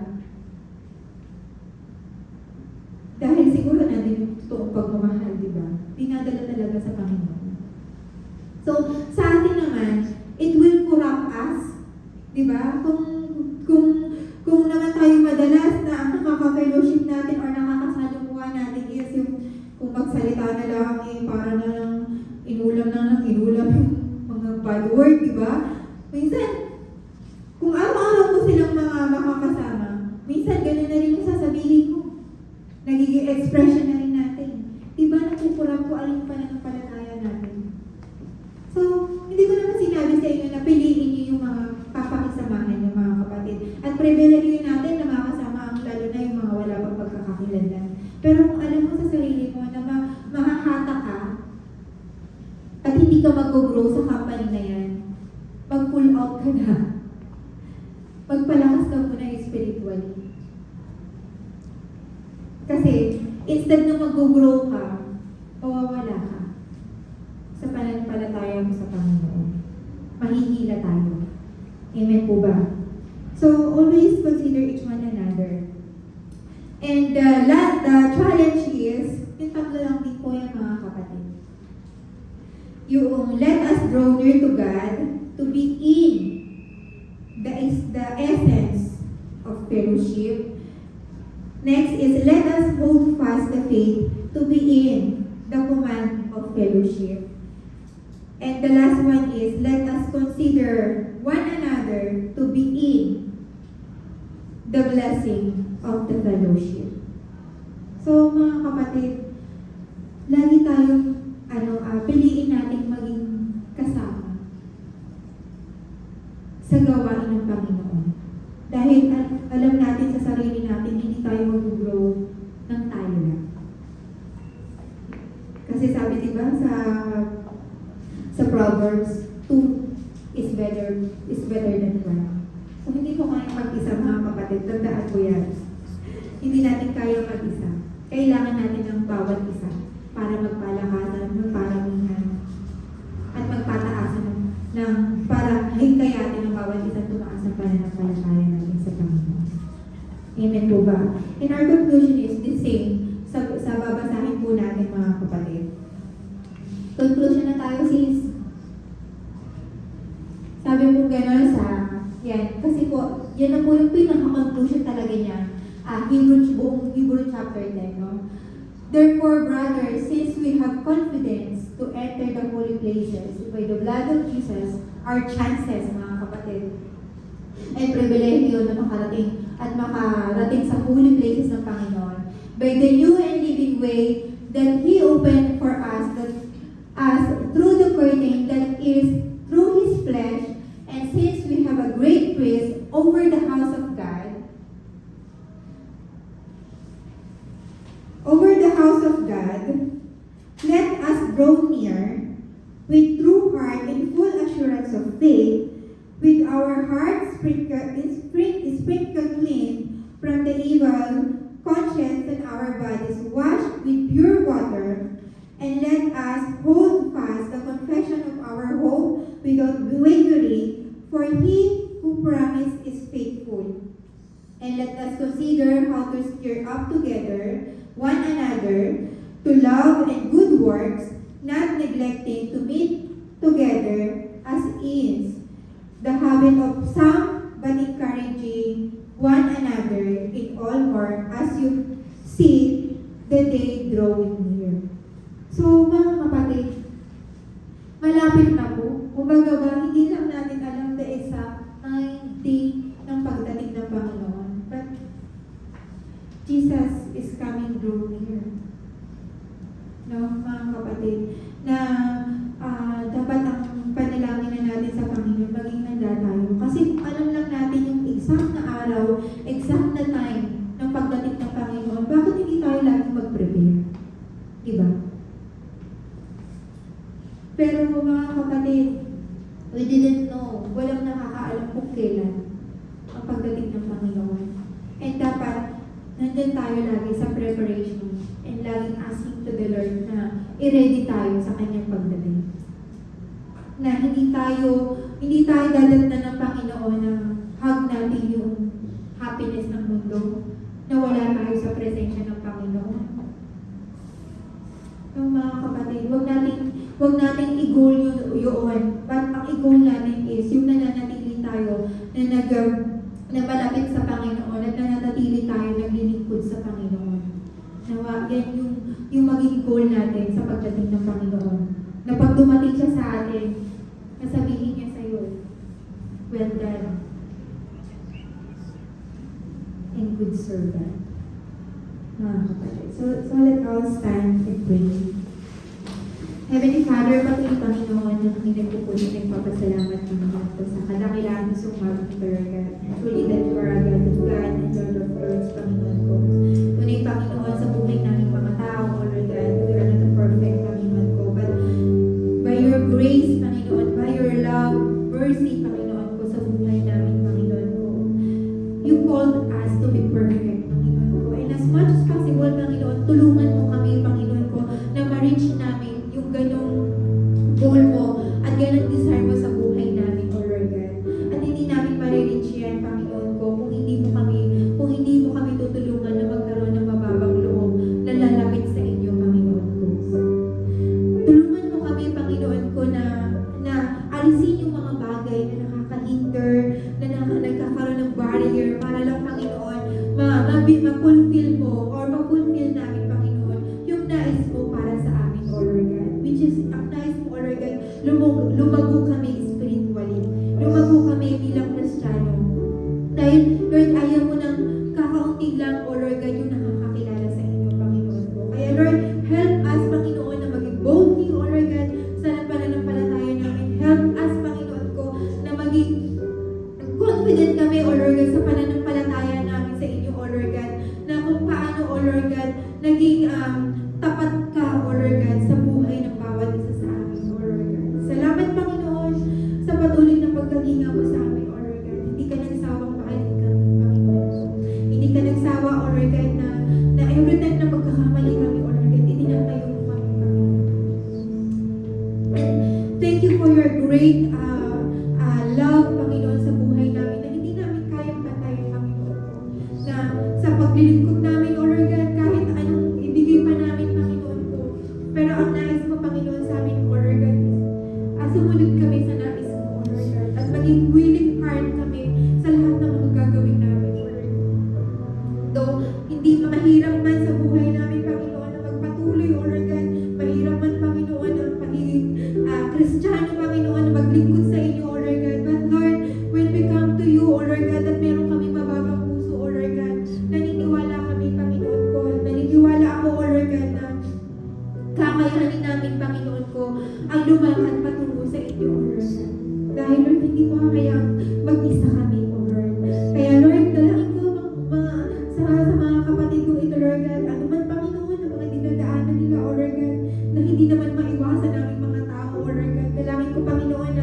Dahil siguro natin yung totoong pagmamahal, di ba? Dinadala talaga sa Panginoon. So, sa atin naman, it will corrupt us. Di ba? Kung naman tayo madalas na ang nakaka-fellowship natin or nakakasalumuha natin is yung kung magsalita na lang, para na lang inulam yung mga bad word, di ba? Minsan, kung araw-araw mo silang mga makakasama, minsan ganun na rin yung sasabihin ko. Nagiging expression na rin natin. Di ba nakukurap ko alin pa ng palataya natin? So, hindi ko naman sinabi sa inyo na piliin niyo yung mga papakisamahan yung mga kapatid. At privilege natin na makasama ang lalo na yung mga wala pang pagkakakilanlan. Pero kung alam mo sa sarili mo na mahahata ka at hindi ka mag-grow sa company na yan, mag-pull out ka na. Magpalakas ka muna spiritually. Kasi, instead na mag-grow ka, mawawala ka sa pananampalataya mo sa Panginoon. Mahihila tayo. Amen po ba? So, always consider each one another. And the challenge is, yung tatlo lang din po yung mga kapatid. Yung let us draw near to God to be in the essence of fellowship. Next is let us hold fast the faith to be in the command of fellowship. And the last one is let us consider one another to be in the blessing of the fellowship. So mga kapatid, lagi tayong piliin natin maging kasama sa gawain ng Panginoon. Dahil alam natin sa sarili natin, hindi tayo mag-grow ng tayo lang. Kasi sabi diba sa Proverbs, 2 is better than 1. So hindi ko kaya mag-isa mga kapatid, tandaan ko yan. Hindi natin kaya mag-isa. Kailangan natin ng bawat isa para magpalakasan, magparamihan, at magpataasan para hikayatin ng bawat isang tumaas ang pananampalataya natin sa Panginoon. Amen po ba? And our conclusion is the same sa babasahin po natin mga kapatid. Conclusion na tayo sis. Sabi po gano'n yan, kasi po, yan na po yung pinaka-conclusion talaga niya. Hebrew chapter 10, no? Therefore, brothers, since we have confidence to enter the holy places by the blood of Jesus, our chances, mga kapatid, ay pribilehiyo na makarating sa holy places ng Panginoon by the new and living way that He opened for us, through the curtain that is through His flesh. And since we have a great priest over the house of God, let us draw near with true heart and full assurance of faith, with our hearts sprinkled clean from the evil conscience and our bodies washed with pure water, and let us hold fast the confession of our hope without wavering, for he who promised is faithful. And let us consider how to stir up together one another to love and good works, not neglecting to meet together as is the habit of some, but encouraging one another in all more as you see the day drawing near. So mga kapatid, malapit na po. Kumbaga ba, hindi lang natin alam the exact day ng pagdating ng Panginoon. But Jesus is coming draw near. No, mga kapatid, na dapat ang panalangin na natin sa Panginoon, maging handa tayo. Kasi kung alam lang natin yung exact na araw, exact na time ng pagdating ng Panginoon, bakit hindi tayo laging mag-prepare? Diba? Pero mga kapatid, we didn't know, walang nakakaalam kung kailan ang pagdating ng Panginoon. And dapat, nandyan tayo lagi sa preparation and laging asking to the Lord na i-ready tayo sa kanyang pagdating. Na hindi tayo dadatnan ng Panginoon na hug natin yung happiness ng mundo, na wala tayo sa presensya ng Panginoon. Yung mga kapatid, wag nating i-goal yun. But ang i-goal natin is yung nananatili tayo na malapit sa Panginoon at nananatili tayo naglilingkod sa Panginoon. Yan yung maging goal natin sa pagdating ng Panginoon. Na pag dumating siya sa atin, nasabihin niya sa iyo, well done, and good servant. Mga kapatid. So let all stand and pray. Heavenly Father, patuloy Panginoon, na kami nagpupunin ng papasalamat Panginoon po sa kadakilaan sa umagang Panginoon. Truly that you are a God of God and Lord of Lords, Panginoon ko. Tunay Panginoon sa buhay namin mga tao, O Lord God, we are not perfect, Panginoon ko. But by your grace, Panginoon, by your love, mercy, Panginoon ko, sa buhay namin, Panginoon ko, you called us to be perfect, Panginoon ko. And as much as possible, Panginoon, tulungan mo kami, Panginoon ko, na ma-reach namin yung ganong goal mo at ganong desire mo sa buhay namin, O Lord God. At hindi namin ma-reach yan, Panginoon ko, kung hindi mo kami tutulungan na magkaroon ng mababang loob na lalapit sa inyo, Panginoon ko. Tulungan mo kami, Panginoon ko, na alisin yung mga bagay na nakaka-hinder, na nagkakaroon ng barrier para lang, Panginoon, ma-fulfill mo or ma-fulfill namin, Panginoon, yung nais mo para sa amin, O Lord God. Which is, ang nais mo, O Lord God, lumago kami spiritually. Lumago kami bilang Kristiyano. Dahil, Lord, ayaw mo ng kakaunti lang, O Lord God, yung nakakakilala sa inyo, Panginoon ko. Kaya, Lord, help us, Panginoon, na maging boldly, O Lord God, sa pananampalataya namin. Help us, Panginoon ko, na maging confident kami, O Lord God, sa pananampalataya namin sa inyo, O Lord God, na kung paano, O Lord God, naging tapat ka, O Lord God, sa buhay ng bawat isa sa amin, O Lord God. Salamat, Panginoon, sa patuloy na pagkalinga mo sa amin, O Lord God. Hindi ka nagsawang makinig kami, Panginoon. Hindi ka nagsawa, O Lord God, na every time na magkakamali kami, O Lord God, itinatayo mo kami, Panginoon. Thank you for your great love, Panginoon, sa buhay namin, na hindi namin kayang patayin, Panginoon ko. Na sa paglilingkod namin, O Lord God, kahit anong ibigay pa namin, Panginoon ko. Pero ang nais mo, Panginoon, sa amin, O Lord God, sumunod kami sa nais mo, O Lord God. At maging willing heart kami sa lahat ng mga gagawin namin, O Lord God. Though hindi mahirap man sa buhay namin, Panginoon, na magpatuloy, O Lord God. Mahirap man, Panginoon, ang pagiging Kristiyano, Panginoon, na maglingkod sa inyo, O Lord God. But Lord, when we come to you, O Lord God, at meron kami mababang puso, O Lord God, naniniwala kami, Panginoon ko. Naniniwala ako, O Lord God, na kakayanin namin, Panginoon ko, ang lumakad patungo sa inyo, O Lord God. Dahil, Lord, hindi mo kakayang mag-isa kami, O Lord. Kaya, Lord, dalangin ko sa mga kapatid ko ito, Lord God, ano man, Panginoon, ang mga dinadaanan nila, O Lord God, na hindi naman maiwasan namin mga tao, O Lord God. Dalangin ko, Panginoon,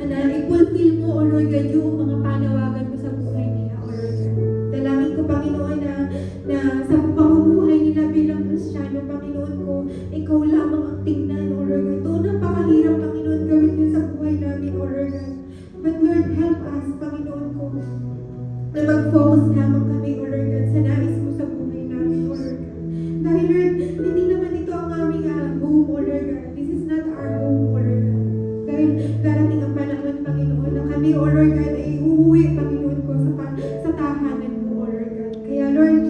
na i-fulfill mo, O Lord God, yung mga panawagan mo sa buhay nila, O Lord God. Dalangin ko, Panginoon, na Lord, help us, Panginoon ko, na mag-focus lamang kami, O Lord God, sa nais mo sa buhay namin, O Lord God. Dahil Lord, hindi naman ito ang aming home, O Lord God. This is not our home, O Lord God. Dahil darating ang panahon, Panginoon, na kami, O Lord God, ay uuwi, Panginoon ko, sa tahanan mo, O Lord God. Kaya Lord,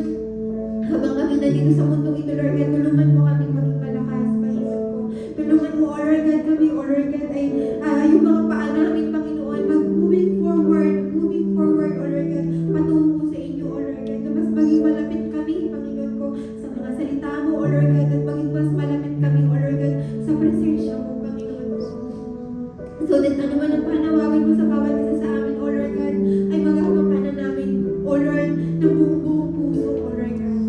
habang kami nandito sa mundong ito, Lord God, tulungan mo kami maging malakas, Panginoon ko. Tulungan mo, O Lord God, kami, O Lord God, ay yung mga paa namin, Panginoon, moving forward, O Lord God, patungo sa inyo, O Lord God, na mas maging malapit kami, Panginoon ko, sa mga salita mo, O Lord God, at maging mas malapit kami, O Lord God, sa presensya mo, Panginoon ko. So that ano man ang panawagan mo sa bawat isa sa amin, O Lord God, ay magagampanan namin, O Lord, ng buong puso, O Lord God.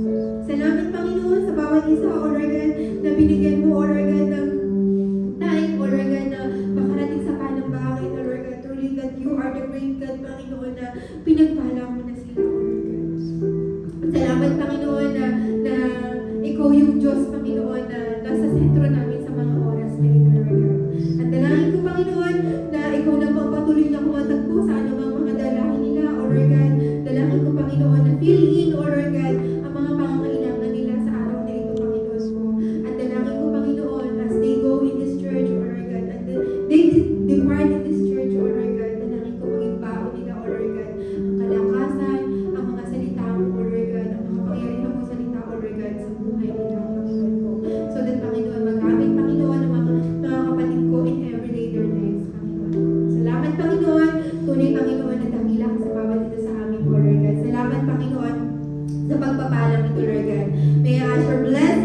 Salamat, Panginoon, sa bawat isa, O Lord God, na binigyan mo, O Lord God, ng time, O Lord God, na makarating sa panambangin, O Lord God, truly that you are the great God, Panginoon, na pinagpala mo na sila, O Lord God. Salamat, Panginoon, na ikaw yung Diyos, Panginoon, na nasa sentro namin sa mga oras na ito, Lord God. At dalangin ko, Panginoon, na ikaw na po patuloy na kumatagpo sa anumang mga dalahin nila, O Lord God. Dalangin ko, Panginoon, na fill in, O Lord God, ang mga pangangailangan nila sa araw na ito, Panginoon ko. At dalangin ko, Panginoon, as they go in this church, O Lord God, and they depart in this church, O Lord God, dalangin ko maging baon nila, O Lord God, ang kalakasan, ang mga salita mo, O Lord God, ang mga pangyarihan mo salita, O Lord God, sa buhay nila, Panginoon ko. So that, Panginoon, magamit, Panginoon, ang mga kapatid ko in everyday their lives, Panginoon ko. Salamat, Panginoon, tunay, Panginoon, na dakila ka sa bawat ito sa amin, O Lord God. Salamat, Panginoon, sa pagpapalang ito, Lord God. May I ask for bless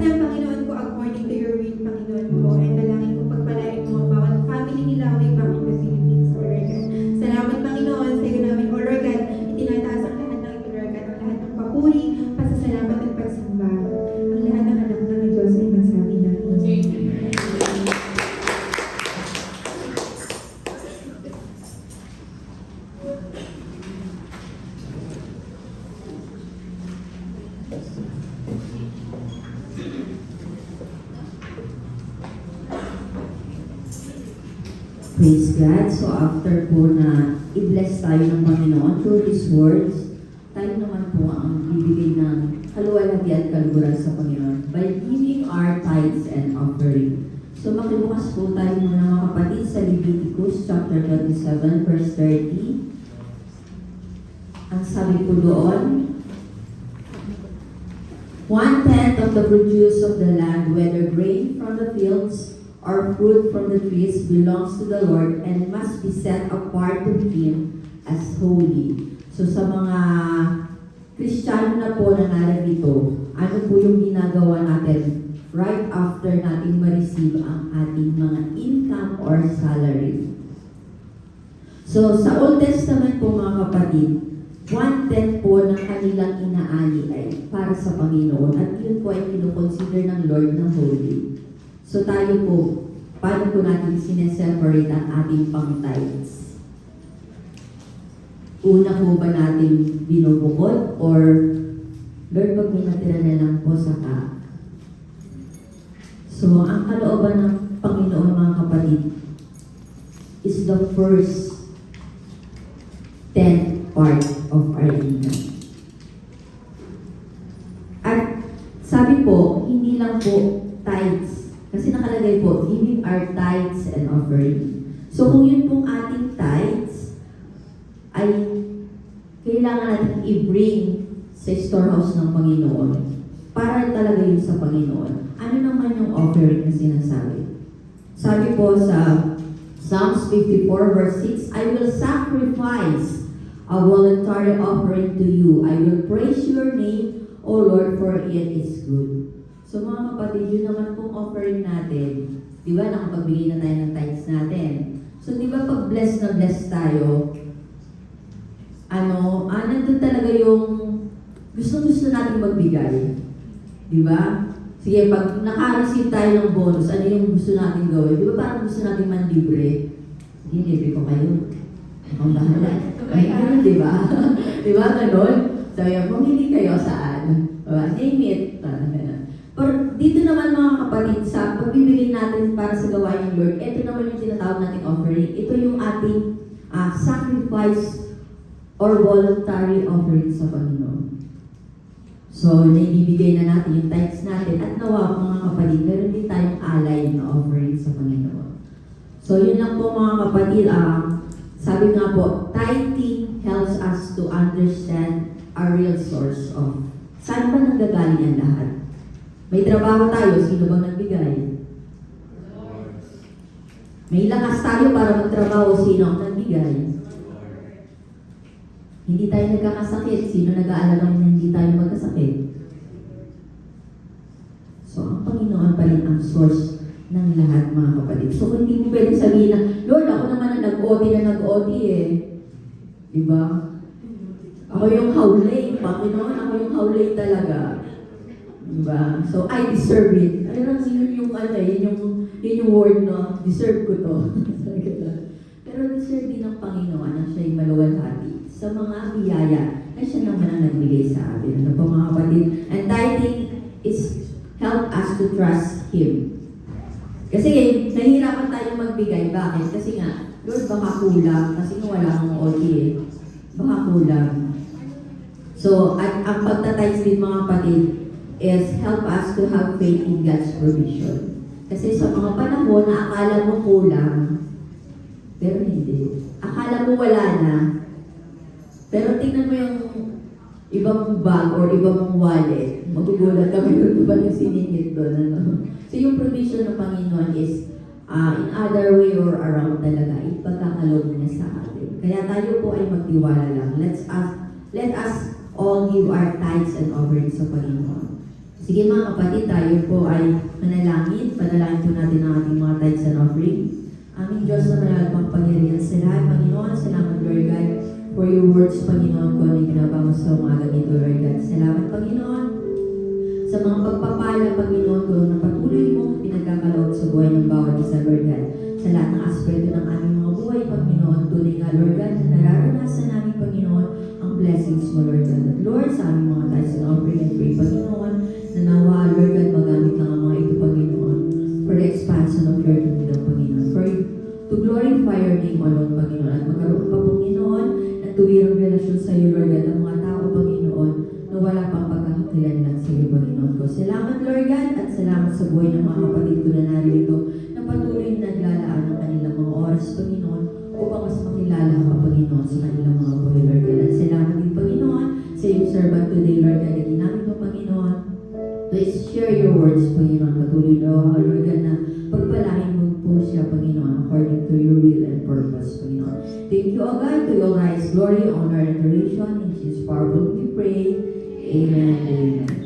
niya, Panginoon ko, according to your will, Panginoon ko. And dalangin ko pagpalain mo ang bawat family nila way back in the Philippines, O Lord God. Salamat, Panginoon, sa iyo namin, O Lord God. Itinataas ang lahat ng ito, Lord God, ang lahat ng papuri, pasasalamat at pagsamba. Ang lahat ng anak ng Diyos ay magsabi na. Praise God. So after po na i-bless tayo ng Panginoon through His words, tayo naman po ang bibigay ng kaluwalhati at kaluguran sa Panginoon by giving our tithes and offering. So makibukas po tayo muna mga kapatid sa Leviticus chapter 27 verse 30. Ang sabi po doon, 1/10 of the produce of the land, whether grain from the fields or fruit from the trees, belongs to the Lord and must be set apart to Him as holy. So sa mga Kristiyano na po na narito, ano po yung ginagawa natin right after natin ma-receive ang ating mga income or salary? So sa Old Testament po mga kapatid, 1/10 po ng kanilang inaani ay para sa Panginoon at yun po ay kinukonsider ng Lord na holy. So tayo po, paano po natin sineseparate ang ating pang-tithes? Una po ba natin binubukod or Lord, pag may natira na lang po saka? So ang kalooban ng Panginoon mga kapatid is the first 10th part of our income. At sabi po, hindi lang po tithes. Kasi nakalagay po, giving our tithes and offering. So kung yun pong ating tithes, ay kailangan natin i-bring sa storehouse ng Panginoon para talaga yun sa Panginoon. Ano naman yung offering na sinasabi? Sabi po sa Psalms 54 verse 6, I will sacrifice a voluntary offering to you. I will praise your name, O Lord, for it is good. So mga kapatid, yun naman pong offering natin. Di ba, nakapagbigay na tayo ng tithes natin. So di ba, pag bless na bless tayo, nandun talaga yung gusto natin magbigay. Di ba? Sige, pag naka-receive tayo ng bonus, ano yung gusto natin gawin? Di ba, parang gusto natin manlibre? Sige, libre ko kayo. Ang bahala. Ayun, di ba? Di ba, ganun? So, yung pumili kayo saan? Name it. Pero dito naman mga kapatid, sa pagbibigay natin para sa gawain ng Lord, ito naman yung tinatawag nating offering. Ito yung ating sacrifice or voluntary offering sa Panginoon. So, naibibigay na natin yung tithes natin at nawa mga kapatid, meron din tayong alay na offering sa Panginoon. So, yun lang po mga kapatid. Sabi nga po, tithing helps us to understand our real source of saan ba nanggagaling ang lahat. May trabaho tayo, sino bang nagbigay? May lakas tayo para magtrabaho, sino ang nagbigay? Hindi tayo nagkakasakit, sino nag-aalala na hindi tayo magkasakit? So, ang Panginoon pa rin ang source ng lahat, mga kapatid. So, hindi mo pwedeng sabihin na, Lord, ako naman ang nag-OT eh. Diba? Ako yung hawlay, Panginoon, ako yung hawlay talaga. Diba? So, I deserve it. Alam mo, yun yung word, no? Deserve ko to. Pero deserve din ng Panginoon na siya'y maluwalhati sa mga biyaya na siya naman ang nagbigay sa atin. Ano po mga kapatid? And tithing is help us to trust Him. Kasi nahihirapan tayong magbigay. Bakit? Kasi nga, Lord, baka kulang. Kasi nga wala akong OT eh. Baka kulang. So, at ang pagtatides din mga kapatid is help us to have faith in God's provision. Kasi sa mga panahon na akala mo kulang, pero hindi. Akala mo wala na, pero tingnan mo yung ibang bag or ibang wallet, magugulat kami kung ba yung siningit doon. Ano? So yung provision ng Panginoon is in other way or around talaga, ipagkakaloob niya sa atin. Kaya tayo po ay magtiwala lang. Let us all give our tithes and offerings sa Panginoon. Sige mga kapatid, tayo po ay manalangin. Panalangin po natin ang ating mga tithes and offering. Aming Diyos na malagpang pangyarihan sa lahat. Panginoon, salamat Lord God for your words, Panginoon, kung ano ginagawa sa umaga nito, Lord God. Salamat, Panginoon, sa mga pagpapala, Panginoon, kung napatuloy mo, pinagkakaloob sa buhay ng bawat isa, Lord God. Sa lahat ng aspeto ng aming mga buhay, Panginoon, tunay nga, Lord God, na nararanasan namin, Panginoon, ang blessings mo, Lord God. At Lord, sa aming mga tithes and offering and pray, Panginoon, na nawa, Lord God, magamit lang ang mga ito, Panginoon, for the expansion of your kingdom, Panginoon. For to glorify your name alone, Panginoon, at magkaroon pa, Panginoon, ng tuwirang relasyon sa iyo, Lord God, ang mga tao, Panginoon, na wala pang pagkakakilanlan sa iyo, Panginoon ko. Salamat, Lord God, at salamat sa buhay ng mga kapatid ko na narito na patuloy na naglalaan ng kanilang mga oras, Panginoon, upang mas makilala ka, Panginoon, sa kanilang mga buhay, Lord God. At salamat din, Panginoon, sa iyong servant today, Lord God, at ginamit mo, Panginoon, to share your words, Panginoon. Patuloy na, Lord God, na pagpalain mo po siya, Panginoon, according to your will and purpose, Panginoon. Thank you, O God, to your rise, glory, honor, and adoration. In Jesus' powerful name we pray. Amen. Amen.